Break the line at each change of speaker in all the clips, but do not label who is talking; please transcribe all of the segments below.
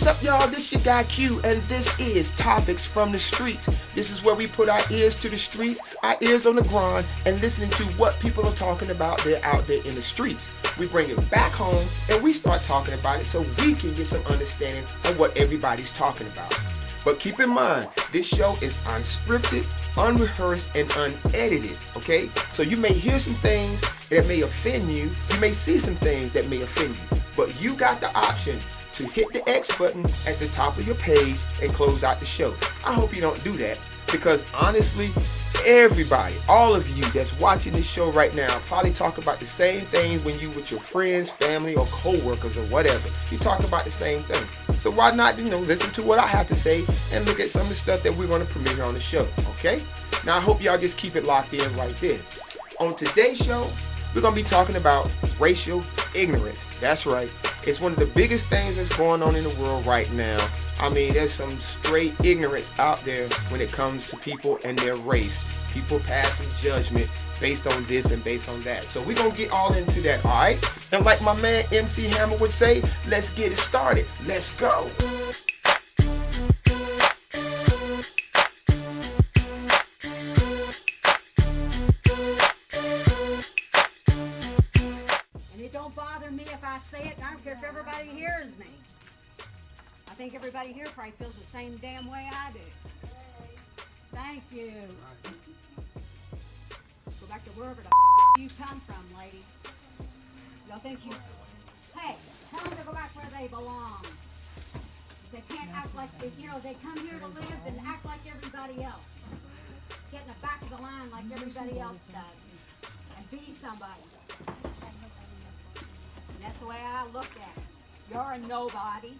What's up, y'all? This your guy Q, and this is Topics from the Streets. This is where we put our ears to the streets, our ears on the ground, and listening to what people are talking about out there in the streets. We bring it back home, and we start talking about it so we can get some understanding of what everybody's talking about. But keep in mind, this show is unscripted, unrehearsed, and unedited, okay? So you may hear some things that may offend you. You may see some things that may offend you. But you got the option to hit the X button at the top of your page and close out the show. I hope you don't do that, because honestly, everybody, all of you that's watching this show right now probably talk about the same thing when you with your friends, family, or co-workers or whatever. You talk about the same thing. So why not, listen to what I have to say and look at some of the stuff that we're going to premiere here on the show, okay? Now I hope y'all just keep it locked in right there. On today's show, we're going to be talking about racial ignorance. That's right. It's one of the biggest things that's going on in the world right now. I mean, there's some straight ignorance out there when it comes to people and their race. People passing judgment based on this and based on that. So we're going to get all into that, all right? And like my man MC Hammer would say, let's get it started. Let's go.
Don't bother me if I say it, and I don't care if everybody hears me. I think everybody here probably feels the same damn way I do. Thank you. Go back to wherever the you come from, lady. Y'all think you... Hey, tell them to go back where they belong. They can't act like... They come here to live and act like everybody else. Get in the back of the line like everybody else does. And be somebody. That's the way I look at it. You're a nobodies.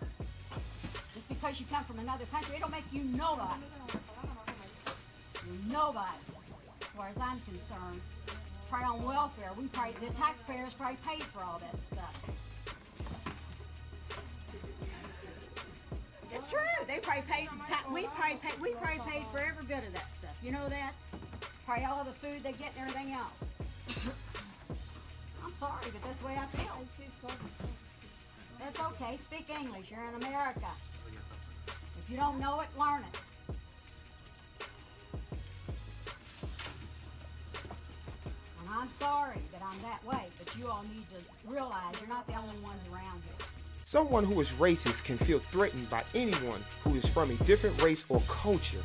Just because you come from another country, it don't make you nobody. You're nobody. As far as I'm concerned, probably on welfare. The taxpayers probably paid for all that stuff. It's true. They probably paid. We probably paid for every bit of that stuff. You know that? Probably all the food they get and everything else. I'm sorry, but that's the way I feel. That's okay. Speak English. You're in America. If you don't know it, learn it. And I'm sorry that I'm that way, but you all need to realize you're not the only ones around here.
Someone who is racist can feel threatened by anyone who is from a different race or culture.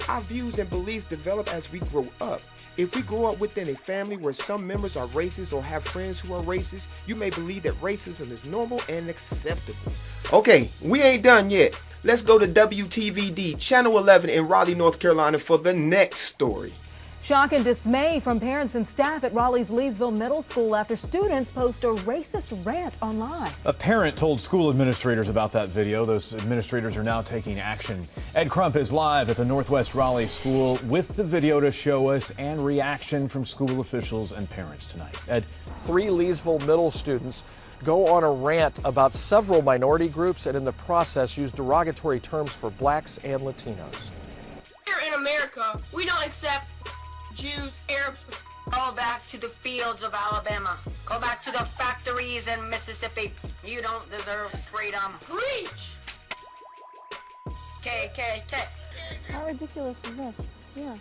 Our views and beliefs develop as we grow up. If we grow up within a family where some members are racist or have friends who are racist, you may believe that racism is normal and acceptable. Okay, we ain't done yet. Let's go to WTVD, Channel 11 in Raleigh, North Carolina for the next story.
Shock and dismay from parents and staff at Raleigh's Leesville Middle School after students post a racist rant online.
A parent told school administrators about that video. Those administrators are now taking action. Ed Crump is live at the Northwest Raleigh School with the video to show us and reaction from school officials and parents tonight. Ed.
3 Leesville Middle students go on a rant about several minority groups and in the process use derogatory terms for blacks and Latinos.
Here in America, we don't accept Jews, Arabs. Go back to the fields of Alabama. Go back to the factories in Mississippi. You don't deserve freedom. Preach! KKK.
How ridiculous is this? Yeah.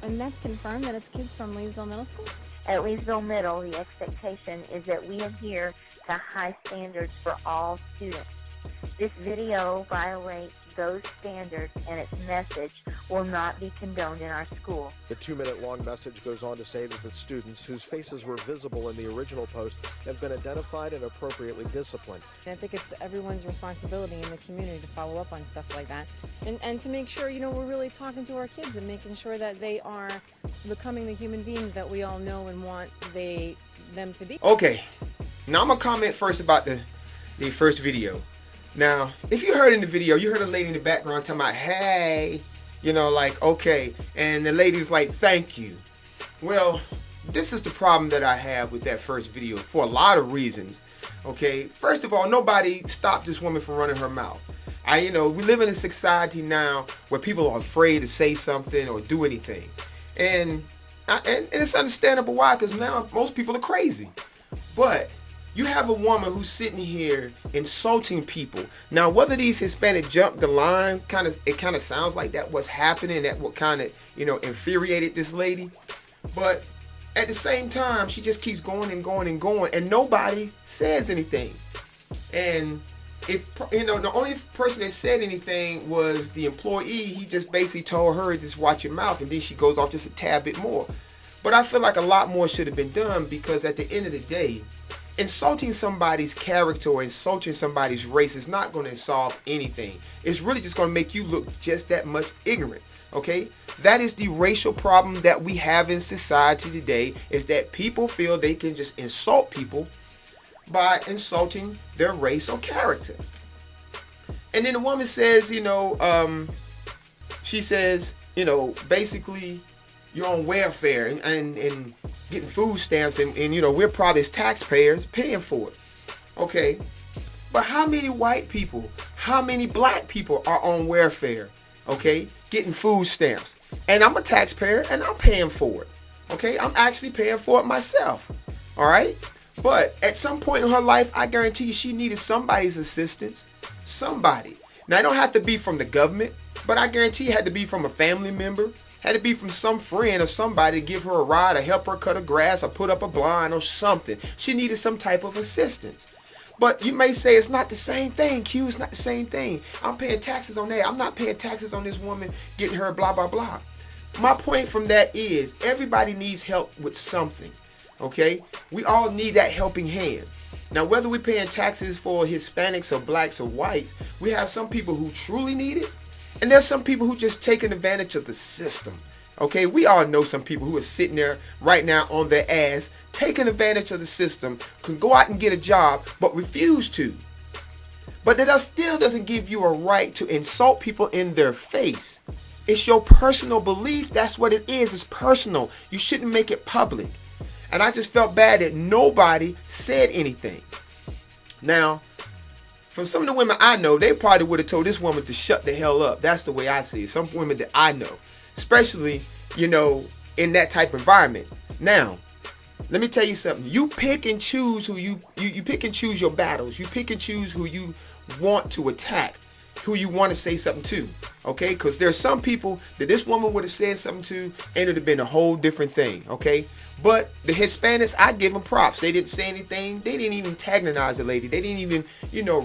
And that's confirmed that it's kids from Leesville Middle School?
At Leesville Middle, the expectation is that we adhere to high standards for all students. This video violates those standards, and its message will not be condoned in our school.
The 2-minute-long message goes on to say that the students whose faces were visible in the original post have been identified and appropriately disciplined.
I think it's everyone's responsibility in the community to follow up on stuff like that and to make sure, we're really talking to our kids and making sure that they are becoming the human beings that we all know and want them to be.
Okay, now I'm going to comment first about the first video. Now, if you heard in the video, you heard a lady in the background talking about, hey, okay. And the lady was like, thank you. Well, this is the problem that I have with that first video for a lot of reasons. Okay, first of all, nobody stopped this woman from running her mouth. We live in a society now where people are afraid to say something or do anything. And it's understandable why, because now most people are crazy. But You have a woman who's sitting here insulting people. Now, whether these Hispanic jumped the line, it kind of sounds like that what's happening, that what kind of, infuriated this lady. But at the same time, she just keeps going and going and going, and nobody says anything. And if, the only person that said anything was the employee. He just basically told her, just watch your mouth, and then she goes off just a tad bit more. But I feel like a lot more should have been done, because at the end of the day, insulting somebody's character or insulting somebody's race is not going to solve anything. It's really just going to make you look just that much ignorant. Okay, that is the racial problem that we have in society today, is that people feel they can just insult people by insulting their race or character. And then the woman says, she says, basically you're on welfare and getting food stamps and we're probably as taxpayers paying for it. Okay, but how many white people, how many black people are on welfare? Okay, getting food stamps, and I'm a taxpayer and I'm paying for it. Okay, I'm actually paying for it myself. All right, but at some point in her life, I guarantee you she needed somebody's assistance. Somebody. Now, it don't have to be from the government, but I guarantee it had to be from a family member, had to be from some friend or somebody to give her a ride or help her cut her grass or put up a blind or something. She needed some type of assistance. But you may say it's not the same thing, Q. It's not the same thing. I'm paying taxes on that. I'm not paying taxes on this woman getting her blah, blah, blah. My point from that is everybody needs help with something, okay? We all need that helping hand. Now, whether we're paying taxes for Hispanics or blacks or whites, we have some people who truly need it, and there's some people who just taking advantage of the system. Okay, we all know some people who are sitting there right now on their ass, taking advantage of the system, can go out and get a job, but refuse to. But that still doesn't give you a right to insult people in their face. It's your personal belief. That's what it is. It's personal. You shouldn't make it public. And I just felt bad that nobody said anything. Now, from some of the women I know, they probably would have told this woman to shut the hell up. That's the way I see it. Some women that I know. Especially, in that type of environment. Now, let me tell you something. You pick and choose who you pick and choose your battles. You pick and choose who you want to attack, who you want to say something to. Okay? Because there's some people that this woman would have said something to, and it would have been a whole different thing. Okay? But the Hispanics, I give them props. They didn't say anything. They didn't even antagonize the lady. They didn't even,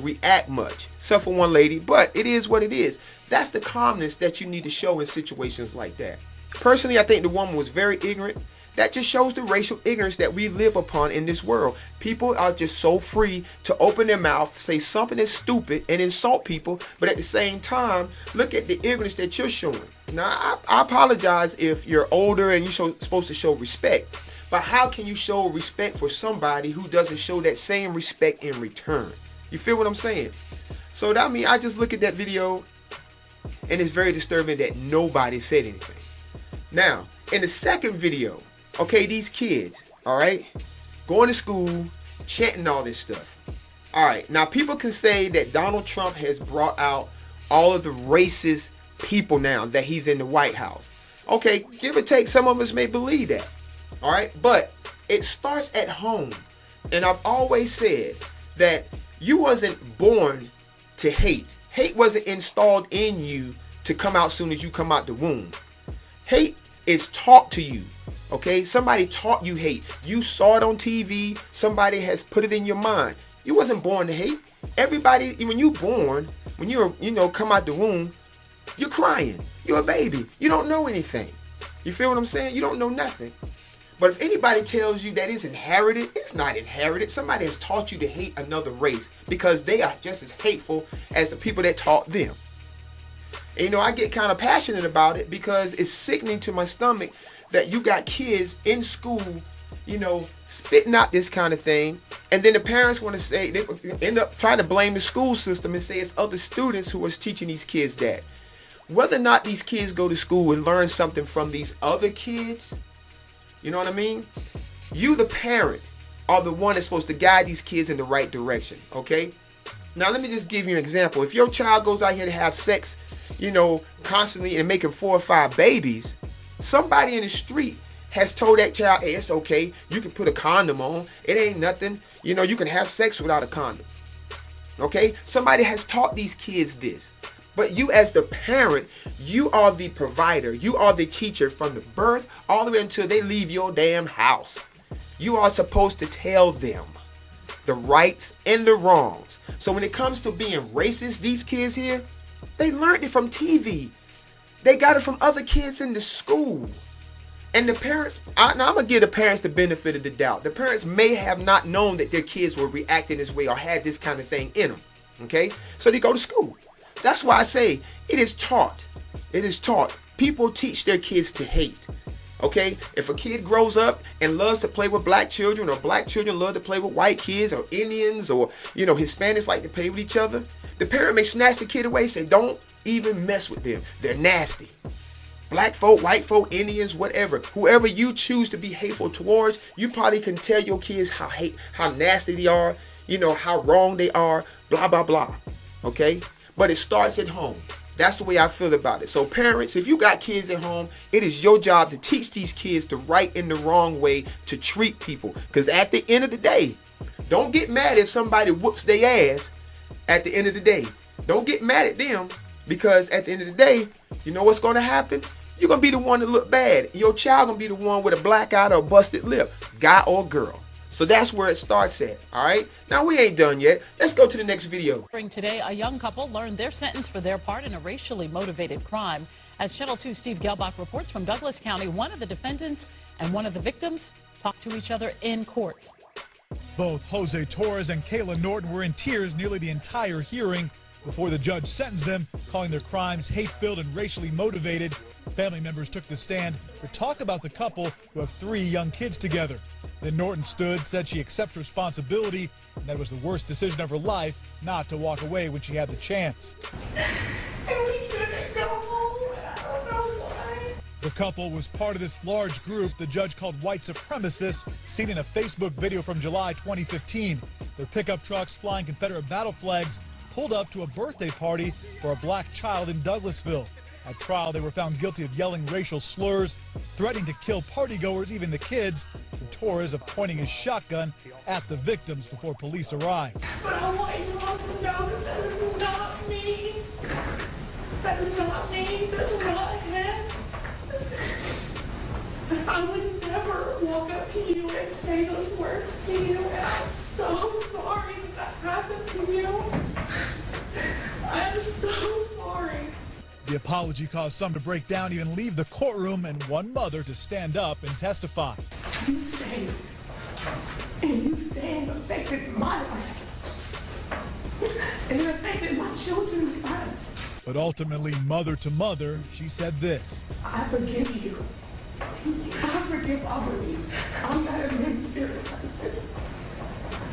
react much. Except for one lady. But it is what it is. That's the calmness that you need to show in situations like that. Personally, I think the woman was very ignorant. That just shows the racial ignorance that we live upon in this world. People are just so free to open their mouth, say something that's stupid, and insult people. But at the same time, look at the ignorance that you're showing. Now, I apologize if you're older and you're supposed to show respect. But how can you show respect for somebody who doesn't show that same respect in return? You feel what I'm saying? So that means I just look at that video and it's very disturbing that nobody said anything. Now, in the second video, okay, these kids, all right, going to school, chanting all this stuff. All right, now people can say that Donald Trump has brought out all of the racist people now that he's in the White House. Okay, give or take, some of us may believe that. All right, but it starts at home. And I've always said that you wasn't born to hate. Hate wasn't installed in you to come out soon as you come out the womb. Hate is taught to you. Okay, somebody taught you hate. You saw it on TV. Somebody has put it in your mind. You wasn't born to hate. Everybody, when you're born, when you're, come out the womb, you're crying. You're a baby. You don't know anything. You feel what I'm saying? You don't know nothing. But if anybody tells you that it's inherited, it's not inherited. Somebody has taught you to hate another race because they are just as hateful as the people that taught them. And, I get kind of passionate about it because it's sickening to my stomach that you got kids in school, spitting out this kind of thing. And then the parents want to say, they end up trying to blame the school system and say it's other students who are teaching these kids that. Whether or not these kids go to school and learn something from these other kids, you know what I mean? You, the parent, are the one that's supposed to guide these kids in the right direction, okay? Now, let me just give you an example. If your child goes out here to have sex, constantly and making 4 or 5 babies, somebody in the street has told that child, hey, it's okay, you can put a condom on, it ain't nothing, you know, you can have sex without a condom. Okay, somebody has taught these kids this. But you as the parent, you are the provider, you are the teacher from the birth all the way until they leave your damn house. You are supposed to tell them the rights and the wrongs. So when it comes to being racist, these kids here, they learned it from TV. They got it from other kids in the school. And the parents, now I'm going to give the parents the benefit of the doubt. The parents may have not known that their kids were reacting this way or had this kind of thing in them. Okay? So they go to school. That's why I say it is taught. It is taught. People teach their kids to hate. Okay? If a kid grows up and loves to play with black children, or black children love to play with white kids, or Indians, or, you know, Hispanics like to play with each other, the parent may snatch the kid away and say, don't even mess with them. They're nasty. Black folk, white folk, Indians, whatever. Whoever you choose to be hateful towards, you probably can tell your kids how nasty they are, you know, how wrong they are, blah, blah, blah. Okay? But it starts at home. That's the way I feel about it. So parents, if you got kids at home, it is your job to teach these kids the right and the wrong way to treat people. Because at the end of the day, don't get mad if somebody whoops their ass at the end of the day. Don't get mad at them, because at the end of the day, you know what's going to happen? You're going to be the one that look bad. Your child going to be the one with a black eye or a busted lip, guy or girl. So that's where it starts at, all right? Now, we ain't done yet. Let's go to the next video.
Today, a young couple learned their sentence for their part in a racially motivated crime. As Channel 2's Steve Gelbach reports from Douglas County, one of the defendants and one of the victims talked to each other in court.
Both Jose Torres and Kayla Norton were in tears nearly the entire hearing before the judge sentenced them, calling their crimes hate-filled and racially motivated. Family members took the stand to talk about the couple who have 3 young kids together. Then Norton stood, said she accepts responsibility, and that it was the worst decision of her life not to walk away when she had the chance.
And we couldn't go home, and I don't know why.
The couple was part of this large group the judge called white supremacists, seen in a Facebook video from July 2015. Their pickup trucks flying Confederate battle flags pulled up to a birthday party for a black child in Douglasville. At trial, they were found guilty of yelling racial slurs, threatening to kill partygoers, even the kids, and Torres of pointing his shotgun at the victims before police arrived.
But I want you all to know that that is not me. That is not me. That's not him. I would never walk up to you and say those words to you, and I'm so sorry that happened to you. I am so sorry.
The apology caused some to break down, even leave the courtroom, and one mother to stand up and testify.
You stayed, and you stayed and affected my life, and it affected my children's lives.
But ultimately, mother to mother, she said this.
I forgive you. I forgive all of you. I'm not a mean-spirited person.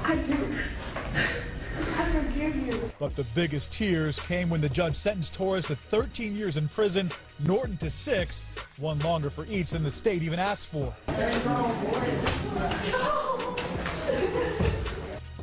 I do. I forgive you.
But the biggest tears came when the judge sentenced Torres to 13 years in prison, Norton to 6, one longer for each than the state even asked for.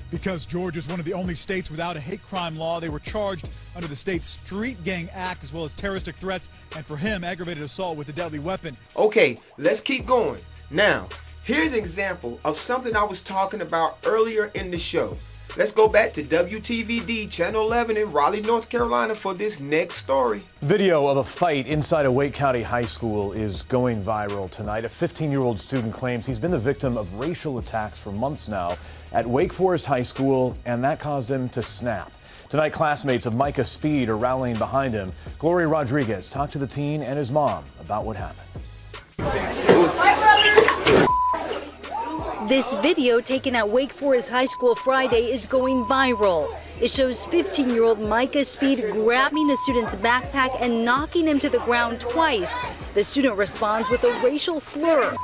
Because Georgia is one of the only states without a hate crime law, they were charged under the state's Street Gang Act, as well as terroristic threats, and for him, aggravated assault with a deadly weapon.
Okay, let's keep going. Now, here's an example of something I was talking about earlier in the show. Let's go back to WTVD Channel 11 in Raleigh, North Carolina for this next story.
Video of a fight inside a Wake County high school is going viral tonight. A 15-year-old student claims he's been the victim of racial attacks for months now at Wake Forest High School, and that caused him to snap. Tonight, classmates of Micah Speed are rallying behind him. Gloria Rodriguez talked to the teen and his mom about what happened.
This video taken at Wake Forest High School Friday is going viral. It shows 15-year-old Micah Speed grabbing a student's backpack and knocking him to the ground twice. The student responds with a racial slur.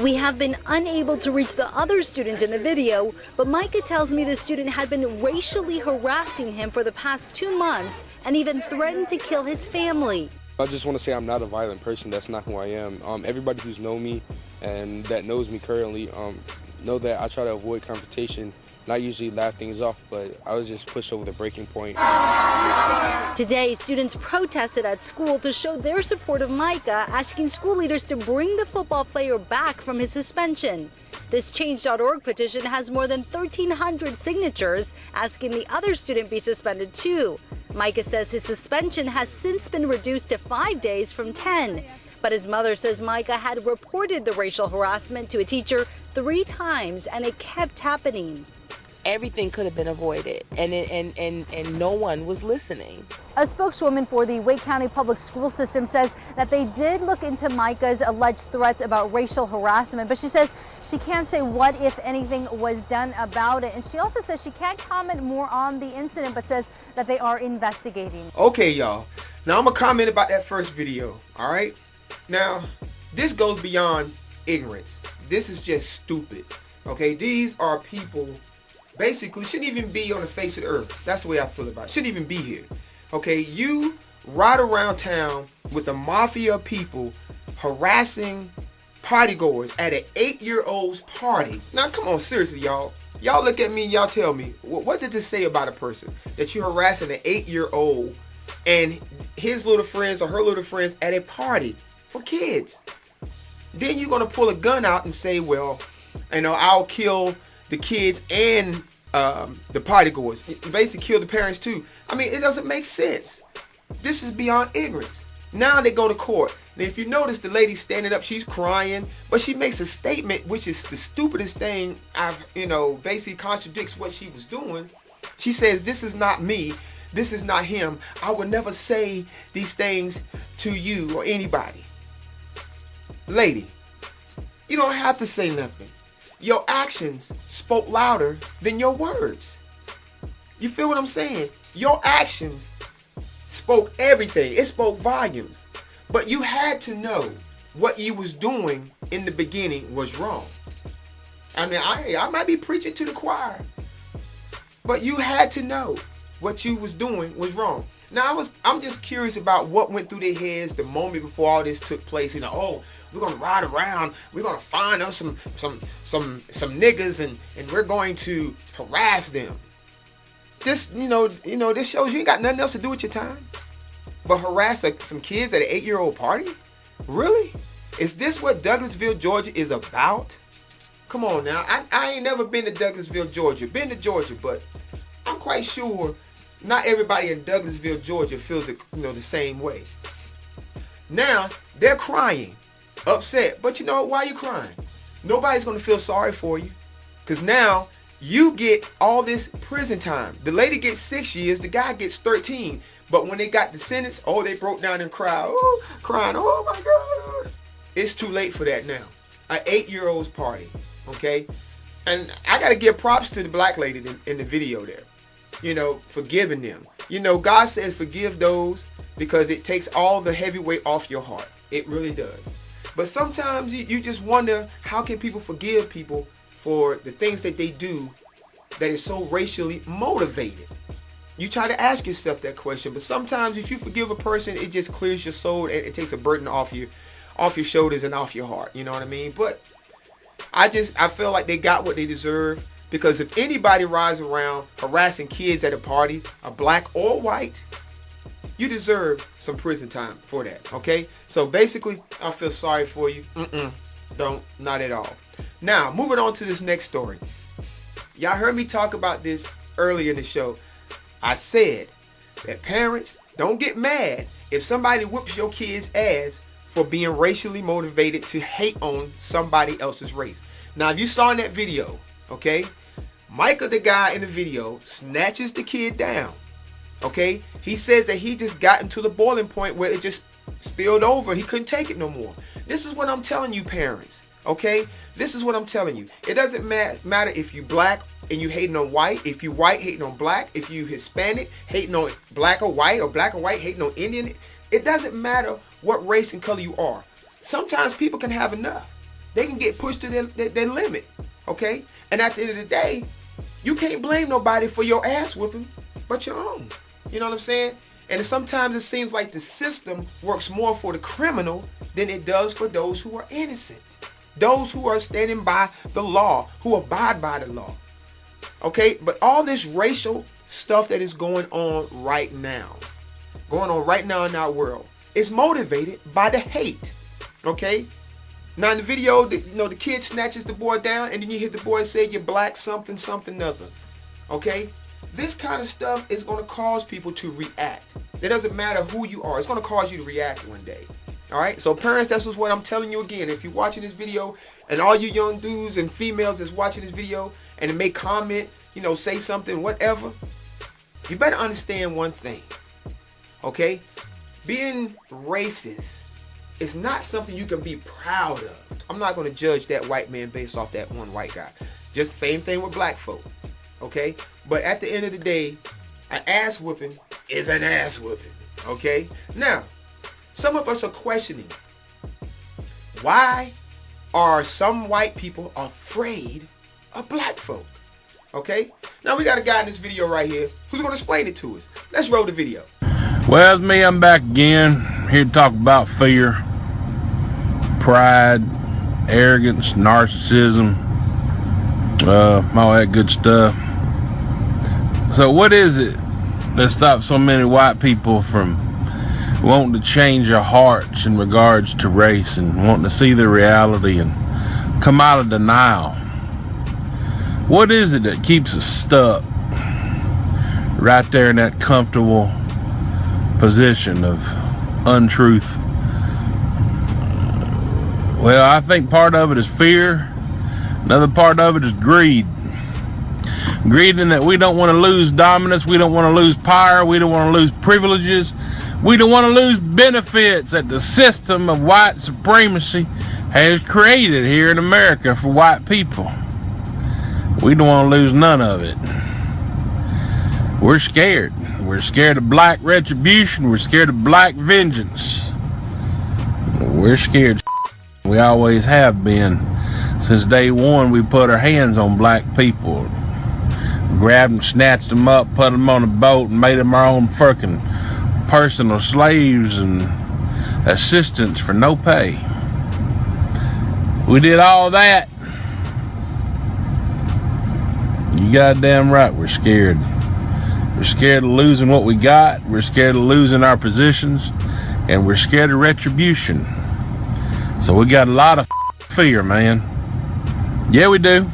We have been unable to reach the other student in the video, but Micah tells me the student had been racially harassing him for the past 2 months and even threatened to kill his family.
I just want to say I'm not a violent person. That's not who I am. Everybody who's known me and that knows me currently know that I try to avoid confrontation not usually laugh things off, but I was just pushed over the breaking point.
Today, students protested at school to show their support of Micah, asking school leaders to bring the football player back from his suspension. This Change.org petition has more than 1,300 signatures asking the other student be suspended too. Micah says his suspension has since been reduced to 5 days from 10. But his mother says Micah had reported the racial harassment to a teacher 3 times and it kept happening.
Everything could have been avoided, and no one was listening.
A spokeswoman for the Wake County Public School System says that they did look into Micah's alleged threats about racial harassment, but she says she can't say what, if anything, was done about it. And she also says she can't comment more on the incident, but says that they are investigating.
Okay, y'all. Now I'm gonna comment about that first video, all right? Now, this goes beyond ignorance. This is just stupid, okay? These are people basically shouldn't even be on the face of the earth. That's the way I feel about it. Shouldn't even be here. Okay, you ride around town with a mafia of people harassing partygoers at an 8-year-old's party. Now, come on, seriously, y'all. Y'all look at me and y'all tell me, what did this say about a person? That you're harassing an 8-year-old and his little friends or her little friends at a party for kids. Then you're going to pull a gun out and say, well, you know, I'll kill the kids and the partygoers. Basically kill the parents too. I mean, it doesn't make sense. This is beyond ignorance. Now they go to court. Now, if you notice, the lady standing up, she's crying, but she makes a statement, which is the stupidest thing basically contradicts what she was doing. She says, this is not me. This is not him. I would never say these things to you or anybody. Lady, you don't have to say nothing. Your actions spoke louder than your words. You feel what I'm saying? Your actions spoke everything. It spoke volumes. But you had to know what you was doing in the beginning was wrong. I mean, I might be preaching to the choir, but you had to know what you was doing was wrong. Now, I'm just curious about what went through their heads the moment before all this took place. You know, oh, we're gonna ride around, we're gonna find us some niggas, and we're going to harass them. This, this shows you ain't got nothing else to do with your time but harass some kids at an 8-year-old party. Really? Is this what Douglasville, Georgia is about? Come on now. I ain't never been to Douglasville, Georgia. Been to Georgia, but I'm quite sure not everybody in Douglasville, Georgia feels the same way. Now, they're crying, upset. But you know what? Why are you crying? Nobody's going to feel sorry for you. Because now, you get all this prison time. The lady gets 6 years. The guy gets 13. But when they got the sentence, they broke down and cried. Oh, crying. Oh, my God. It's too late for that now. An 8-year-old's party. Okay? And I got to give props to the black lady in the video there. Forgiving them. God says forgive those because it takes all the heavy weight off your heart. It really does. But sometimes you just wonder, how can people forgive people for the things that they do that is so racially motivated? You try to ask yourself that question, but sometimes if you forgive a person, it just clears your soul and it takes a burden off your shoulders and off your heart. You know what I mean? But I feel like they got what they deserve. Because if anybody rides around harassing kids at a party, a black or white, you deserve some prison time for that, okay? So basically, I feel sorry for you. Don't, not at all. Now, moving on to this next story. Y'all heard me talk about this earlier in the show. I said that parents, don't get mad if somebody whoops your kid's ass for being racially motivated to hate on somebody else's race. Now, if you saw in that video, okay, Micah, the guy in the video, snatches the kid down. Okay, he says that he just got into the boiling point where it just spilled over. He couldn't take it no more. This is what I'm telling you, parents. Okay, this is what I'm telling you. It doesn't matter if you black and you hating on white, if you white hating on black, if you Hispanic hating on black or white hating on Indian. It doesn't matter what race and color you are. Sometimes people can have enough. They can get pushed to their limit. Okay? And at the end of the day, you can't blame nobody for your ass whooping but your own. You know what I'm saying? And sometimes it seems like the system works more for the criminal than it does for those who are innocent. Those who are standing by the law, who abide by the law. Okay, but all this racial stuff that is going on right now in our world, is motivated by the hate. Okay, now in the video, the kid snatches the boy down, and then you hit the boy and say you're black, something other. Okay, this kind of stuff is going to cause people to react. It doesn't matter who you are; it's going to cause you to react one day. All right, so parents, that's just what I'm telling you again. If you're watching this video, and all you young dudes and females that's watching this video and make comment, say something, whatever, you better understand one thing. Okay, being racist is not something you can be proud of. I'm not going to judge that white man based off that one white guy. Just the same thing with black folk. Okay, but at the end of the day, an ass whooping is an ass whooping. Okay, now some of us are questioning, why are some white people afraid of black folk? Okay, now we got a guy in this video right here who's going to explain it to us. Let's roll the video.
Well, it's me. I'm back again, here to talk about fear, pride, arrogance, narcissism, all that good stuff. So what is it that stops so many white people from wanting to change their hearts in regards to race and wanting to see the reality and come out of denial? What is it that keeps us stuck right there in that comfortable position of untruth? Well, I think part of it is fear. Another part of it is greed. Greed in that we don't want to lose dominance, we don't want to lose power, we don't want to lose privileges, we don't want to lose benefits that the system of white supremacy has created here in America for white people. We don't want to lose none of it. We're scared. We're scared of black retribution. We're scared of black vengeance. We're scared. We always have been. Since day one, we put our hands on black people. Grabbed them, snatched them up, put them on a boat, and made them our own fucking personal slaves and assistants for no pay. We did all that. You goddamn right, we're scared. We're scared of losing what we got. We're scared of losing our positions. And we're scared of retribution. So we got a lot of fear, man. Yeah, we do.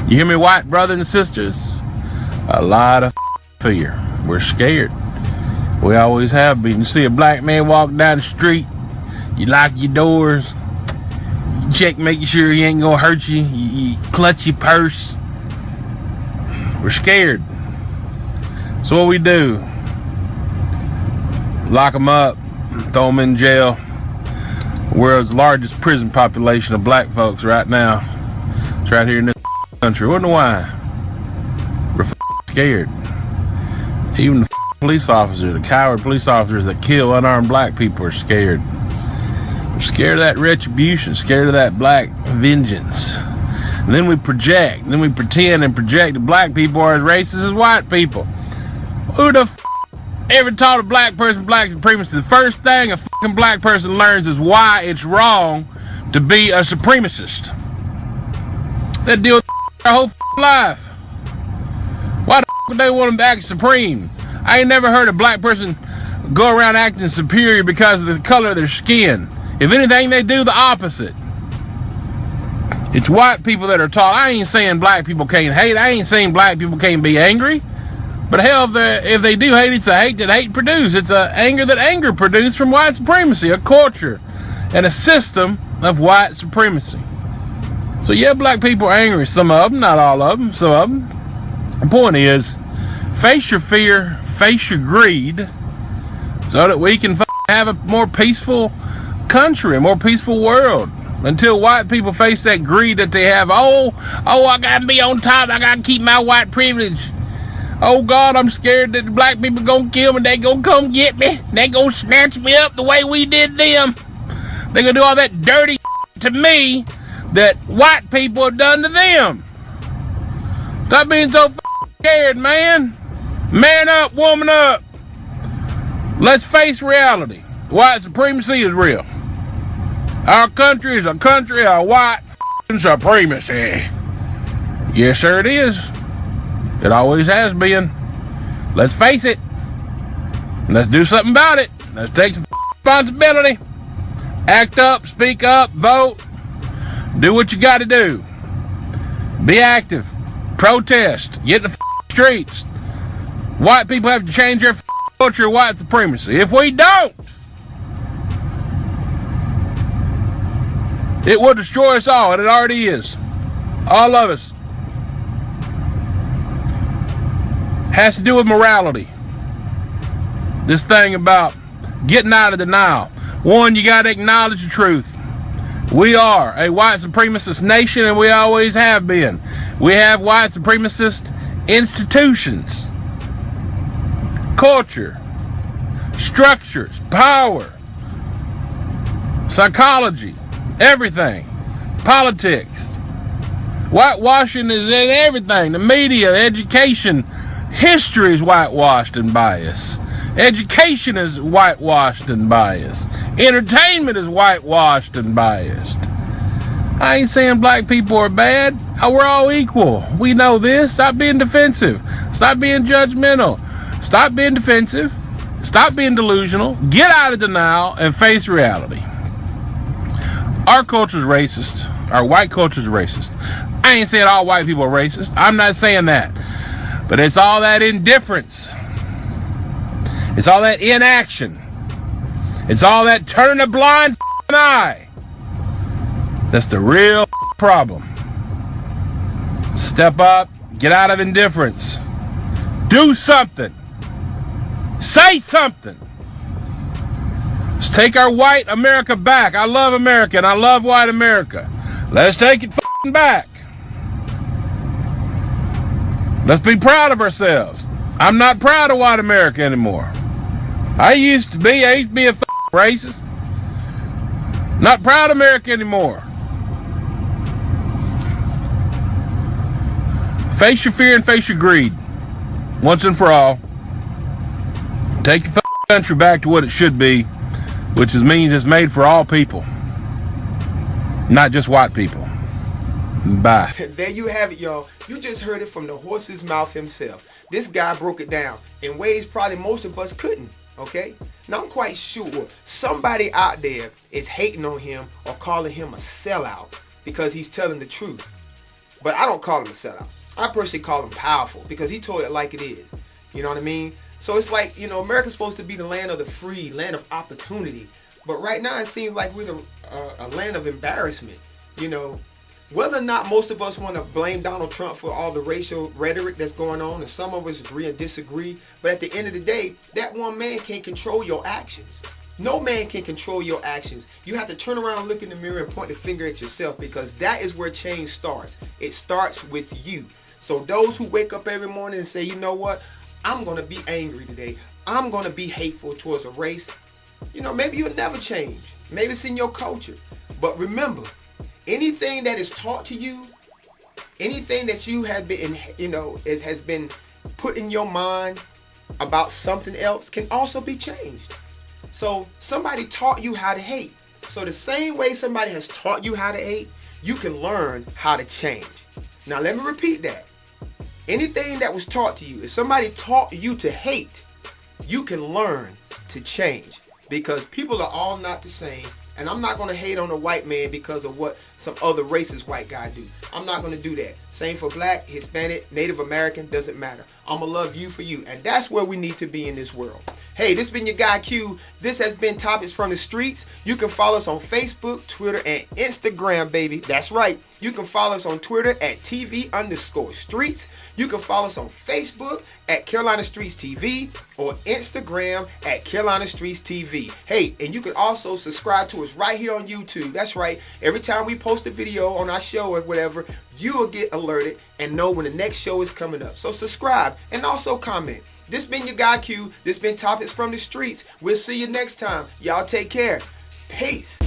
You hear me, white brothers and sisters? A lot of fear. We're scared. We always have been. You see a black man walk down the street, you lock your doors, you check, making sure he ain't gonna hurt you, you clutch your purse. We're scared. So what we do? Lock them up, throw them in jail. World's largest prison population of black folks right now. It's right here in this country. Wonder why? We're scared. Even the police officers, the coward police officers that kill unarmed black people are scared. We're scared of that retribution, scared of that black vengeance. And then we project, then we pretend and project that black people are as racist as white people. Who the ever taught a black person black supremacy? The first thing a fucking black person learns is why it's wrong to be a supremacist. They deal with their whole life. Why the would they want them to act supreme? I ain't never heard a black person go around acting superior because of the color of their skin. If anything, they do the opposite. It's white people that are taught. I ain't saying black people can't hate. I ain't saying black people can't be angry. But hell, if they do hate, it's a hate that hate produced. It's a anger that anger produced from white supremacy, a culture and a system of white supremacy. So yeah, black people are angry. Some of them, not all of them, some of them. The point is, face your fear, face your greed, so that we can have a more peaceful country, a more peaceful world. Until white people face that greed that they have. Oh, I gotta be on top. I gotta keep my white privilege. Oh God, I'm scared that the black people gonna kill me. They gonna come get me. They gonna snatch me up the way we did them. They gonna do all that dirty to me that white people have done to them. Stop being so scared, man. Man up, woman up. Let's face reality. White supremacy is real. Our country is a country of white supremacy. Yes, sir, it is. It always has been. Let's face it. Let's do something about it. Let's take some responsibility. Act up, speak up, vote. Do what you got to do. Be active. Protest. Get in the streets. White people have to change their culture of white supremacy. If we don't, it will destroy us all, and it already is. All of us. Has to do with morality. This thing about getting out of denial. One, you got to acknowledge the truth. We are a white supremacist nation, and we always have been. We have white supremacist institutions, culture, structures, power, psychology, everything, politics. Whitewashing is in everything. The media, education, history is whitewashed and biased. Education is whitewashed and biased. Entertainment is whitewashed and biased. I ain't saying black people are bad. We're all equal. We know this. Stop being defensive. Stop being judgmental. Stop being defensive. Stop being delusional. Get out of denial and face reality. Our culture's racist. Our white culture's racist. I ain't saying all white people are racist. I'm not saying that. But it's all that indifference. It's all that inaction. It's all that turning a blind eye. That's the real problem. Step up. Get out of indifference. Do something. Say something. Let's take our white America back. I love America and I love white America. Let's take it back. Let's be proud of ourselves. I'm not proud of white America anymore. I used to be a racist. Not proud of America anymore. Face your fear and face your greed. Once and for all. Take your country back to what it should be, which means it's made for all people. Not just white people. Bye.
There you have it, y'all. You just heard it from the horse's mouth himself. This guy broke it down in ways probably most of us couldn't. Okay? Now I'm quite sure somebody out there is hating on him or calling him a sellout because he's telling the truth. But I don't call him a sellout. I personally call him powerful because he told it like it is. You know what I mean? So it's like, you know, America's supposed to be the land of the free, land of opportunity. But right now it seems like we're a land of embarrassment. You know, whether or not most of us want to blame Donald Trump for all the racial rhetoric that's going on, and some of us agree and disagree, but at the end of the day, that one man can't control your actions. No man can control your actions. You have to turn around, look in the mirror, and point the finger at yourself, because that is where change starts. It starts with you. So those who wake up every morning and say, you know what, I'm going to be angry today. I'm going to be hateful towards a race. You know, maybe you'll never change. Maybe it's in your culture. But remember, anything that is taught to you, anything that you have been, you know, has been put in your mind about something else can also be changed. So somebody taught you how to hate. So the same way somebody has taught you how to hate, you can learn how to change. Now let me repeat that. Anything that was taught to you, if somebody taught you to hate, you can learn to change, because people are all not the same. And I'm not going to hate on a white man because of what some other racist white guy do. I'm not going to do that. Same for black, Hispanic, Native American, doesn't matter. I'm going to love you for you. And that's where we need to be in this world. Hey, this has been your guy Q. This has been Topics from the Streets. You can follow us on Facebook, Twitter, and Instagram, baby. That's right. You can follow us on Twitter at TV_Streets. You can follow us on Facebook at Carolina Streets TV or Instagram at Carolina Streets TV. Hey, and you can also subscribe to us right here on YouTube. That's right. Every time we post a video on our show or whatever, you will get alerted and know when the next show is coming up. So subscribe and also comment. This been your guy Q. This been Topics from the Streets. We'll see you next time. Y'all take care. Peace.